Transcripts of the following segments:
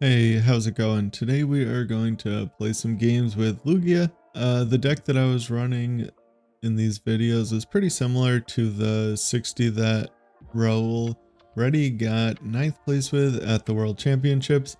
Hey, how's it going? Today we are going to play some games with Lugia. The deck that I was running in these videos is pretty similar to the 60 that Rahul Reddy got ninth place with at the World Championships.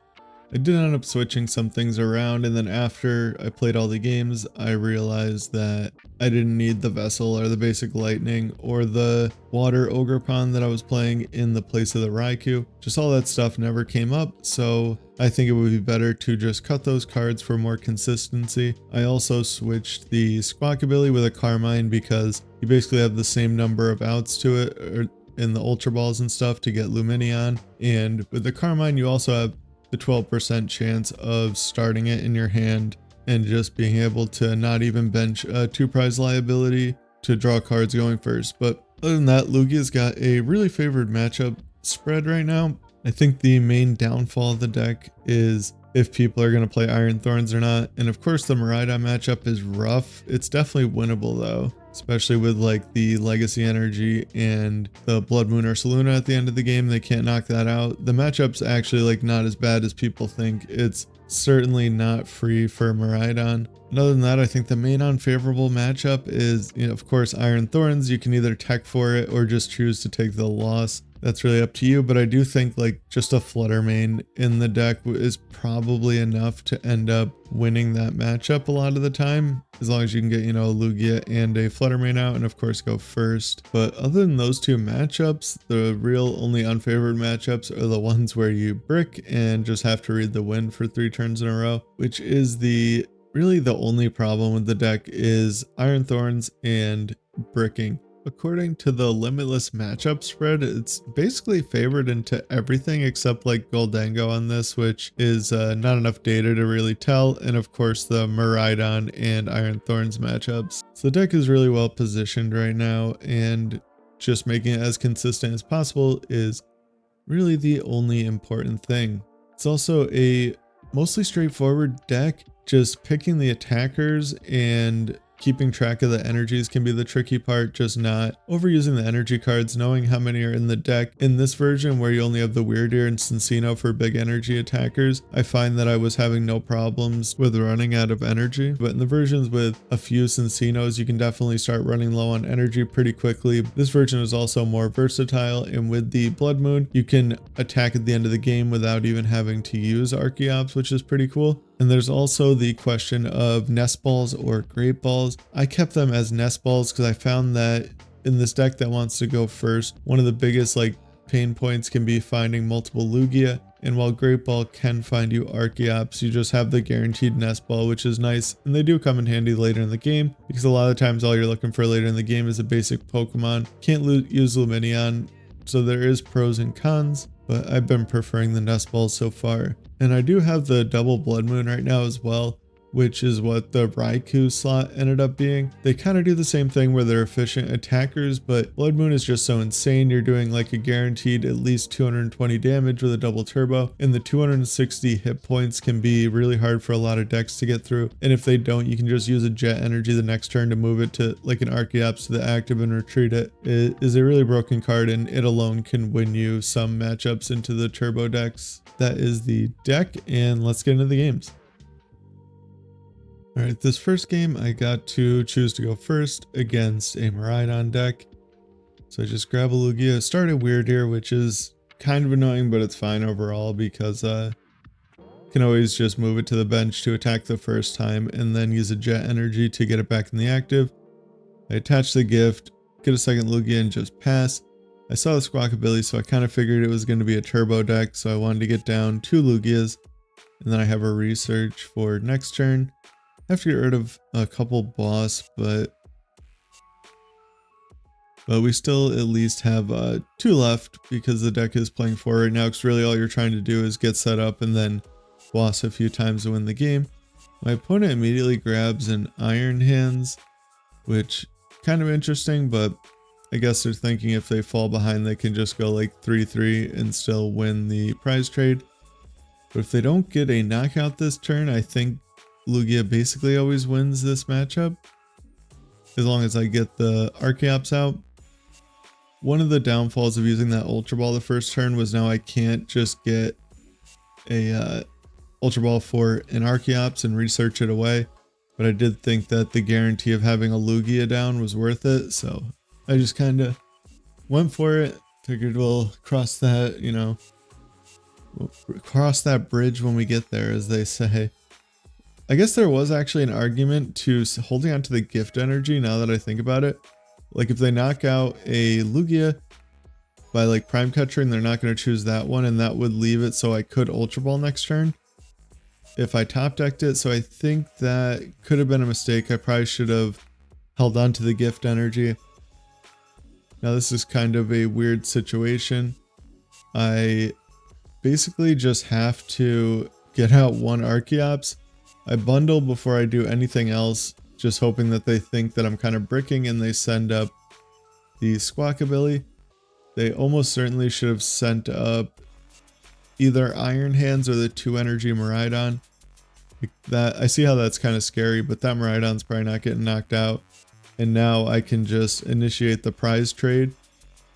I did end up switching some things around, and then after I played all the games, I realized that I didn't need the Vessel or the basic lightning or the water ogre pond that I was playing in the place of the Raikou. Just all that stuff never came up, so I think it would be better to just cut those cards for more consistency. I also switched the Squawkabilly with a Carmine because you basically have the same number of outs to it in the Ultra Balls and stuff to get Lumineon, and with the Carmine you also have the 12% chance of starting it in your hand and just being able to not even bench a 2-prize liability to draw cards going first. But other than that, Lugia's got a really favored matchup spread right now. I think the main downfall of the deck is if people are going to play Iron Thorns or not. And of course the Miraidon matchup is rough. It's definitely winnable though, especially with like the Legacy Energy and the Bloodmoon Ursaluna at the end of the game. They can't knock that out. The matchup's actually like not as bad as people think. It's certainly not free for Miraidon. And other than that, I think the main unfavorable matchup is, of course, Iron Thorns. You can either tech for it or just choose to take the loss. That's really up to you, but I do think like just a Flutter Mane in the deck is probably enough to end up winning that matchup a lot of the time, as long as you can get, Lugia and a Flutter Mane out and of course go first. But other than those two matchups, the real only unfavored matchups are the ones where you brick and just have to read the wind for 3 turns in a row, which is really the only problem with the deck is Iron Thorns and bricking. According to the Limitless matchup spread, it's basically favored into everything except like Goldango on this, which is not enough data to really tell, and of course the Miraidon and Iron Thorns matchups. So the deck is really well positioned right now, and just making it as consistent as possible is really the only important thing. It's also a mostly straightforward deck. Just picking the attackers and keeping track of the energies can be the tricky part, just not overusing the energy cards, knowing how many are in the deck. In this version where you only have the Wyrdeer and Cinccino for big energy attackers, I find that I was having no problems with running out of energy. But in the versions with a few Cinccinos, you can definitely start running low on energy pretty quickly. This version is also more versatile, and with the Bloodmoon, you can attack at the end of the game without even having to use Archeops, which is pretty cool. And there's also the question of Nest Balls or Great Balls. I kept them as Nest Balls because I found that in this deck that wants to go first, one of the biggest pain points can be finding multiple Lugia. And while Great Ball can find you Archeops, you just have the guaranteed Nest Ball, which is nice. And they do come in handy later in the game because a lot of times all you're looking for later in the game is a basic Pokemon. Can't use Lumineon, so there is pros and cons, but I've been preferring the Nest Balls so far. And I do have the double Bloodmoon right now as well, which is what the Raikou slot ended up being. They kind of do the same thing where they're efficient attackers, but Bloodmoon is just so insane. You're doing like a guaranteed at least 220 damage with a double turbo, and the 260 hit points can be really hard for a lot of decks to get through. And if they don't, you can just use a Jet Energy the next turn to move it to like an Archeops to the active and retreat it. It is a really broken card, and it alone can win you some matchups into the turbo decks. That is the deck, and let's get into the games. Alright, this first game I got to choose to go first against a Miraidon deck. So I just grab a Lugia, start a Wyrdeer, which is kind of annoying, but it's fine overall because can always just move it to the bench to attack the first time and then use a Jet Energy to get it back in the active. I attach the gift, get a second Lugia and just pass. I saw the Squawkabilly, so I kind of figured it was going to be a turbo deck, so I wanted to get down 2 Lugias, and then I have a research for next turn. I have to get rid of a couple boss, but we still at least have 2 left because the deck is playing 4 right now, because really all you're trying to do is get set up and then boss a few times to win the game. My opponent immediately grabs an Iron Hands, which kind of interesting, but I guess they're thinking if they fall behind they can just go like 3-3 and still win the prize trade. But if they don't get a knockout this turn, I think Lugia basically always wins this matchup, as long as I get the Archeops out. One of the downfalls of using that Ultra Ball the first turn was now I can't just get a Ultra Ball for an Archeops and research it away. But I did think that the guarantee of having a Lugia down was worth it. So I just kind of went for it. Figured we'll cross that, you know, we'll cross that bridge when we get there, as they say. I guess there was actually an argument to holding on to the gift energy now that I think about it. Like if they knock out a Lugia by like prime capturing, they're not going to choose that one, and that would leave it so I could Ultra Ball next turn if I top decked it. So I think that could have been a mistake. I probably should have held on to the gift energy. Now this is kind of a weird situation. I basically just have to get out one Archeops. I bundle before I do anything else, just hoping that they think that I'm kind of bricking and they send up the Squawkabilly. They almost certainly should have sent up either Iron Hands or the 2 energy Miraidon. That, I see how that's kind of scary, but that Miraidon's probably not getting knocked out. And now I can just initiate the prize trade.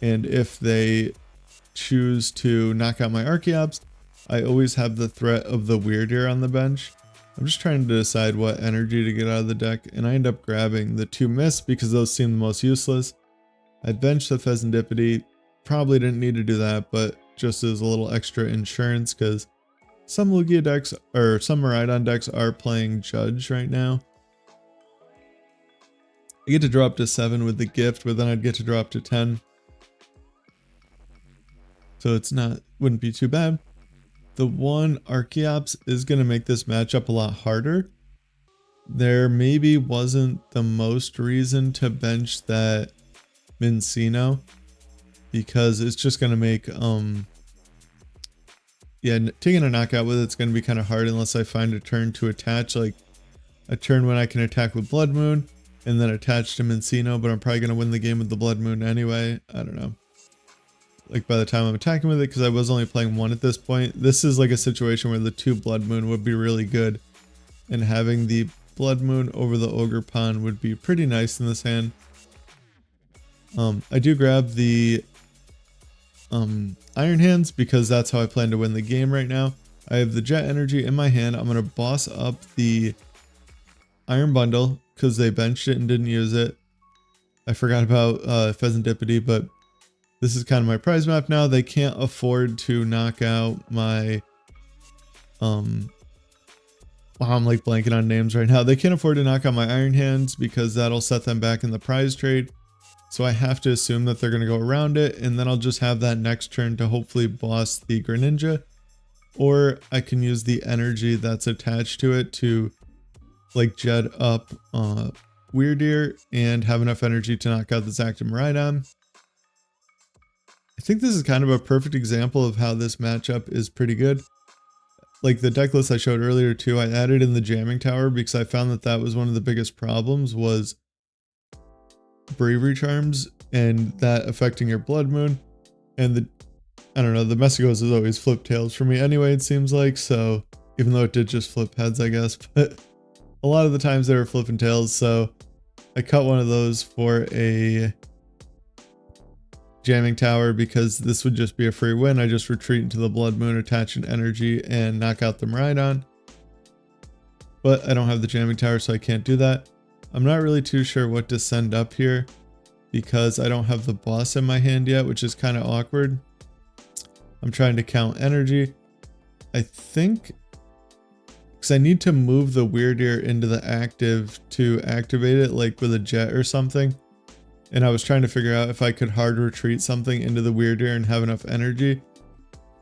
And if they choose to knock out my Archeops, I always have the threat of the Wyrdeer on the bench. I'm just trying to decide what energy to get out of the deck, and I end up grabbing the 2 Mists because those seem the most useless. I benched the Fezandipiti. Probably didn't need to do that, but just as a little extra insurance, because some Lugia decks, or some Miraidon decks, are playing Judge right now. I get to draw up to 7 with the gift, but then I'd get to draw up to 10. So it's wouldn't be too bad. The one Archeops is going to make this matchup a lot harder. There maybe wasn't the most reason to bench that Minccino, because it's just going to make, yeah, taking a knockout with it's going to be kind of hard unless I find a turn to attach, like a turn when I can attack with Bloodmoon and then attach to Minccino, but I'm probably going to win the game with the Bloodmoon anyway. I don't know. Like by the time I'm attacking with it, because I was only playing 1 at this point. This is like a situation where the 2 Bloodmoon would be really good, and having the Bloodmoon over the Ogre Pond would be pretty nice in this hand. I do grab the Iron Hands because that's how I plan to win the game right now. I have the Jet Energy in my hand. I'm going to boss up the Iron Bundle because they benched it and didn't use it. I forgot about Fezandipiti, but this is kind of my prize map now. They can't afford to knock out my wow, I'm like blanking on names right now. They can't afford to knock out my Iron Hands because that'll set them back in the prize trade. So I have to assume that they're going to go around it, and then I'll just have that next turn to hopefully boss the Greninja. Or I can use the energy that's attached to it to like jet up Wyrdeer and have enough energy to knock out this active Miraidon. I think this is kind of a perfect example of how this matchup is pretty good. Like the deck list I showed earlier too, I added in the Jamming Tower because I found that that was one of the biggest problems, was Bravery Charms and that affecting your Bloodmoon. And I don't know, the Mesagoza is always flip tails for me anyway, it seems like. So even though it did just flip heads, I guess, but a lot of the times they were flipping tails. So I cut one of those for a Jamming Tower because this would just be a free win. I just retreat into the Bloodmoon, attach an energy, and knock out the Miraidon. But I don't have the Jamming Tower, so I can't do that. I'm not really too sure what to send up here because I don't have the boss in my hand yet, which is kind of awkward. I'm trying to count energy. I think because I need to move the Wyrdeer into the active to activate it, like with a jet or something. And I was trying to figure out if I could hard retreat something into the Wyrdeer and have enough energy,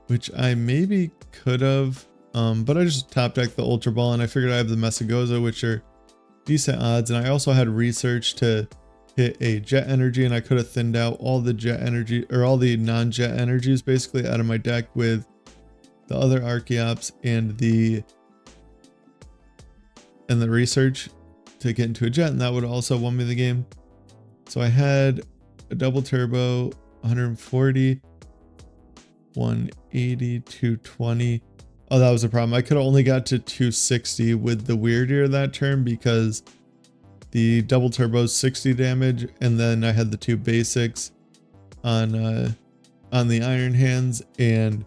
which I maybe could have. But I just top decked the Ultra Ball and I figured I have the Mesagoza, which are decent odds. And I also had research to hit a jet energy, and I could have thinned out all the jet energy or all the non-jet energies basically out of my deck with the other Archeops and the research to get into a jet, and that would also won me the game. So I had a double turbo, 140, 180, 220. Oh, that was a problem. I could have only got to 260 with the Wyrdeer that turn because the double turbo is 60 damage, and then I had the 2 basics on the Iron Hands, and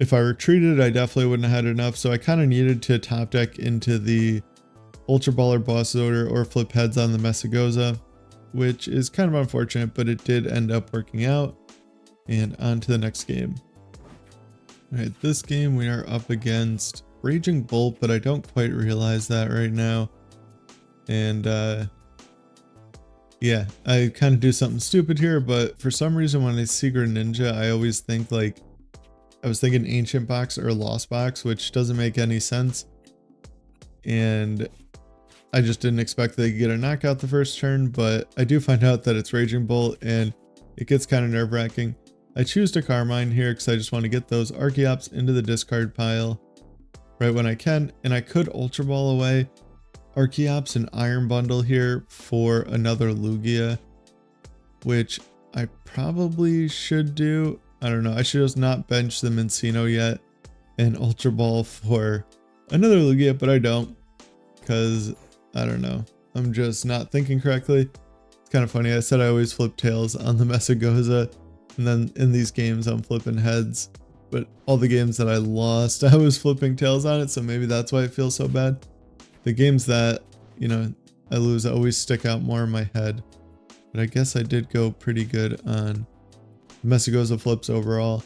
if I retreated, I definitely wouldn't have had enough. So I kind of needed to top deck into the Ultra Ball or Boss Odor or flip heads on the Mesagoza, which is kind of unfortunate, but it did end up working out. And on to the next game. All right, this game we are up against Raging Bolt, but I don't quite realize that right now. And yeah, I kind of do something stupid here, but for some reason when I see Greninja, I always think like, I was thinking Ancient Box or Lost Box, which doesn't make any sense. And I just didn't expect they could get a knockout the first turn, but I do find out that it's Raging Bolt and it gets kind of nerve-wracking. I choose to Carmine here because I just want to get those Archeops into the discard pile right when I can, and I could Ultra Ball away Archeops and Iron Bundle here for another Lugia, which I probably should do. I don't know, I should just not bench the Minccino yet and Ultra Ball for another Lugia, but I don't because I don't know, I'm just not thinking correctly. It's kind of funny, I said I always flip tails on the Mesagoza, and then in these games I'm flipping heads, but all the games that I lost I was flipping tails on it, so maybe that's why it feels so bad. The games that, you know, I lose always stick out more in my head, but I guess I did go pretty good on Mesagoza flips overall.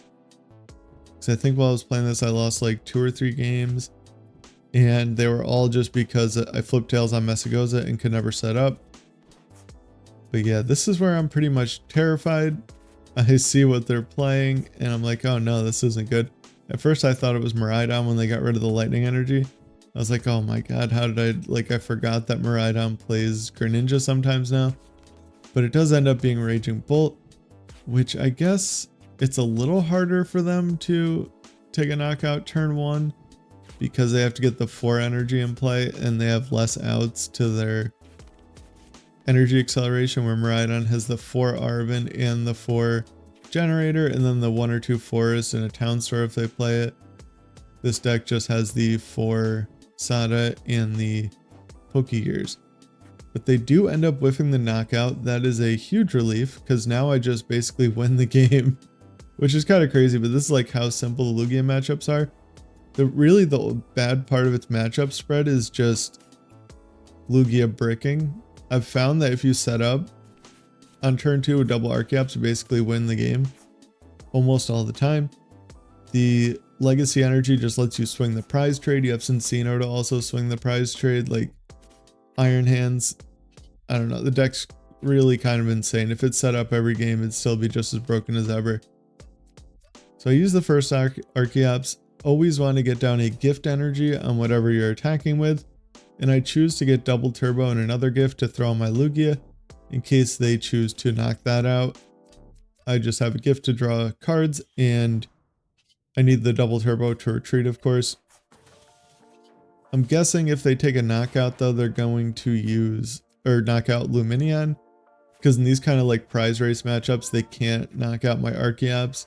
Because I think while I was playing this I lost like 2 or 3 games, and they were all just because I flipped tails on Mesagoza and could never set up. But yeah, this is where I'm pretty much terrified. I see what they're playing and I'm like, oh no, this isn't good. At first I thought it was Miraidon when they got rid of the lightning energy. I was like, oh my god, how did I, like, I forgot that Miraidon plays Greninja sometimes now. But it does end up being Raging Bolt, which I guess it's a little harder for them to take a knockout turn 1 because they have to get the 4 energy in play and they have less outs to their energy acceleration, where Miraidon has the 4 Arven and the 4 generator and then the 1 or 2 forest and a town store if they play it. This deck just has the 4 Sada and the Pokegears. But they do end up whiffing the knockout. That is a huge relief because now I just basically win the game, which is kind of crazy, but this is like how simple the Lugia matchups are. Really the bad part of its matchup spread is just Lugia bricking. I've found that if you set up on turn 2 with double Archeops, you basically win the game almost all the time. The Legacy energy just lets you swing the prize trade. You have Cinccino to also swing the prize trade, like Iron Hands. I don't know, the deck's really kind of insane. If it's set up every game, it'd still be just as broken as ever. So I use the first Archeops. Always want to get down a gift energy on whatever you're attacking with, and I choose to get double turbo and another gift to throw on my Lugia in case they choose to knock that out. I just have a gift to draw cards, and I need the double turbo to retreat, of course. I'm guessing if they take a knockout though, they're going to use or knock out Lumineon, because in these kind of like prize race matchups, they can't knock out my Archeops.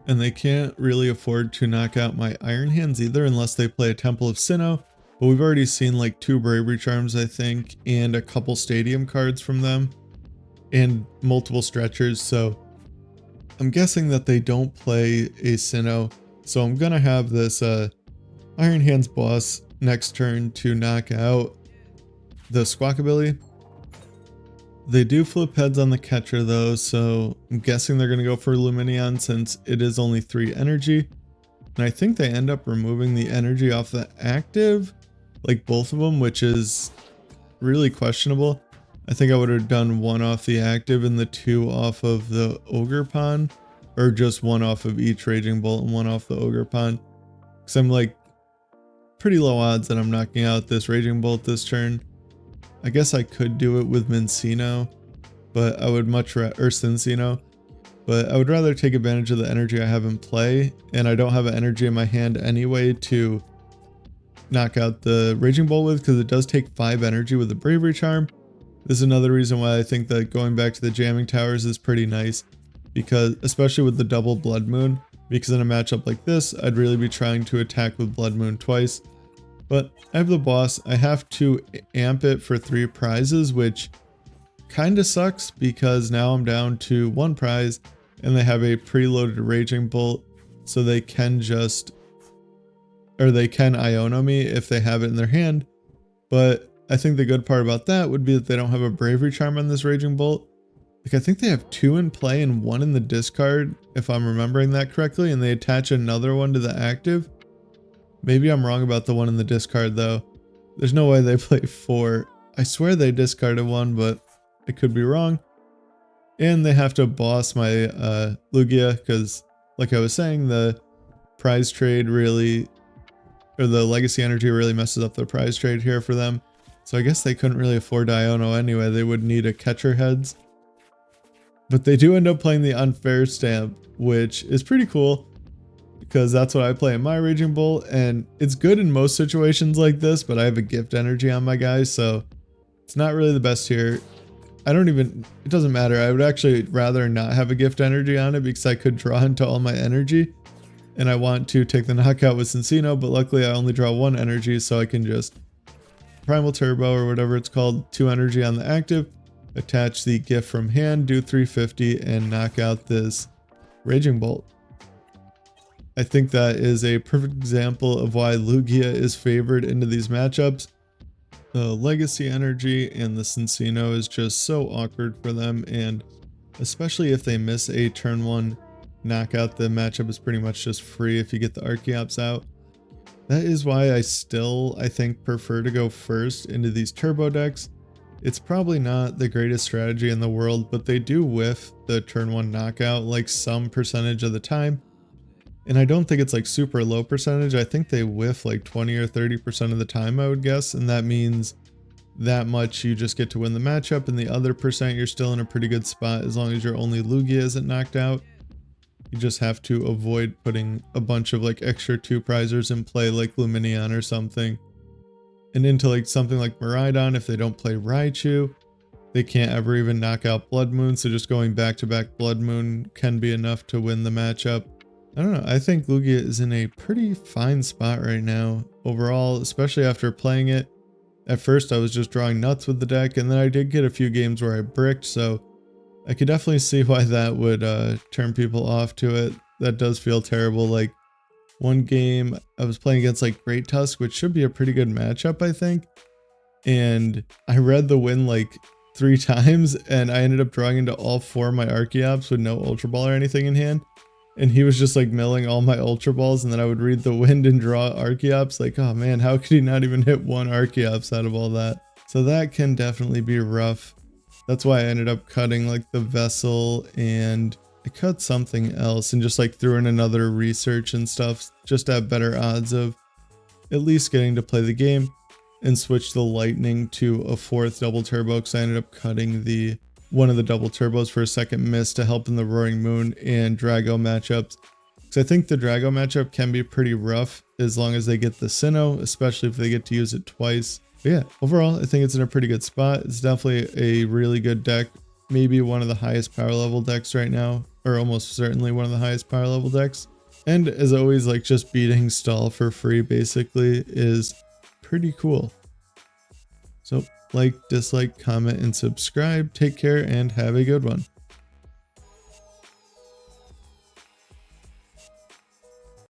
And they can't really afford to knock out my Iron Hands either unless they play a Temple of Sinnoh. But we've already seen like 2 Bravery Charms, I think, and a couple Stadium cards from them, and multiple stretchers. So I'm guessing that they don't play a Sinnoh. So I'm gonna have this Iron Hands boss next turn to knock out the Squawkabilly. They do flip heads on the catcher though, so I'm guessing they're going to go for Lumineon since it is only 3 energy. And I think they end up removing the energy off the active, like both of them, which is really questionable. I think I would have done 1 off the active and the 2 off of the Ogre Pond, or just 1 off of each Raging Bolt and 1 off the Ogre Pond. Because I'm like pretty low odds that I'm knocking out this Raging Bolt this turn. I guess I could do it with Minccino, but I would much rather, or Cinccino, but I would rather take advantage of the energy I have in play, and I don't have an energy in my hand anyway to knock out the Raging Bolt with, because it does take 5 energy with the Bravery Charm. This is another reason why I think that going back to the Jamming Towers is pretty nice, because especially with the double Blood Moon, because in a matchup like this, I'd really be trying to attack with Blood Moon twice. But I have the boss. I have to amp it for 3 prizes, which kind of sucks because now I'm down to 1 prize and they have a preloaded Raging Bolt. so they can just, or they can Iono me if they have it in their hand. But I think the good part about that would be that they don't have a Bravery Charm on this Raging Bolt. Like, I think they have 2 in play and 1 in the discard, if I'm remembering that correctly, and they attach another one to the active. Maybe I'm wrong about the one in the discard though. There's no way they play 4. I swear they discarded 1, but I could be wrong. And they have to boss my Lugia, because like I was saying, the prize trade really, or the legacy energy really messes up the prize trade here for them. So I guess they couldn't really afford Iono anyway. They would need a catcher heads. But they do end up playing the unfair stamp, which is pretty cool, because that's what I play in my Raging Bolt, and it's good in most situations like this, but I have a gift energy on my guys, so it's not really the best here. It doesn't matter. I would actually rather not have a gift energy on it, because I could draw into all my energy, and I want to take the knockout with Cinccino, but luckily I only draw 1 energy, so I can just Primal Turbo or whatever it's called, 2 energy on the active, attach the gift from hand, do 350, and knock out this Raging Bolt. I think that is a perfect example of why Lugia is favored into these matchups. The legacy energy and the Cinccino is just so awkward for them, and especially if they miss a turn 1 knockout, the matchup is pretty much just free if you get the Archeops out. That is why I still, I think, prefer to go first into these turbo decks. It's probably not the greatest strategy in the world, but they do whiff the turn 1 knockout like some percentage of the time. And I don't think it's like super low percentage. I think they whiff like 20 or 30% of the time, I would guess. And that means that much you just get to win the matchup, and the other percent you're still in a pretty good spot as long as your only Lugia isn't knocked out. You just have to avoid putting a bunch of like extra 2 prizers in play like Lumineon or something. And into like something like Miraidon, if they don't play Raichu, they can't ever even knock out Bloodmoon, so just going back to back Bloodmoon can be enough to win the matchup. I don't know, I think Lugia is in a pretty fine spot right now overall, especially after playing it. At first I was just drawing nuts with the deck, and then I did get a few games where I bricked, so I could definitely see why that would turn people off to it. That does feel terrible. Like, one game I was playing against like Great Tusk, which should be a pretty good matchup, I think. And I read the win like 3 times, and I ended up drawing into all 4 of my Archeops with no Ultra Ball or anything in hand. And he was just like milling all my Ultra Balls, and then I would read the wind and draw Archeops. Like, oh man, how could he not even hit 1 Archeops out of all that? So that can definitely be rough. That's why I ended up cutting like the Vessel, and I cut something else and just like threw in another research and stuff just to have better odds of at least getting to play the game, and switch the Lightning to a 4th double turbo, because I ended up cutting the one of the double turbos for a second miss to help in the Roaring Moon and Drago matchups. Because I think the Drago matchup can be pretty rough as long as they get the Sinnoh, especially if they get to use it twice. But yeah, overall, I think it's in a pretty good spot. It's definitely a really good deck. Maybe one of the highest power level decks right now, or almost certainly one of the highest power level decks. And as always, like, just beating stall for free basically is pretty cool. So like, dislike, comment, and subscribe. Take care and have a good one.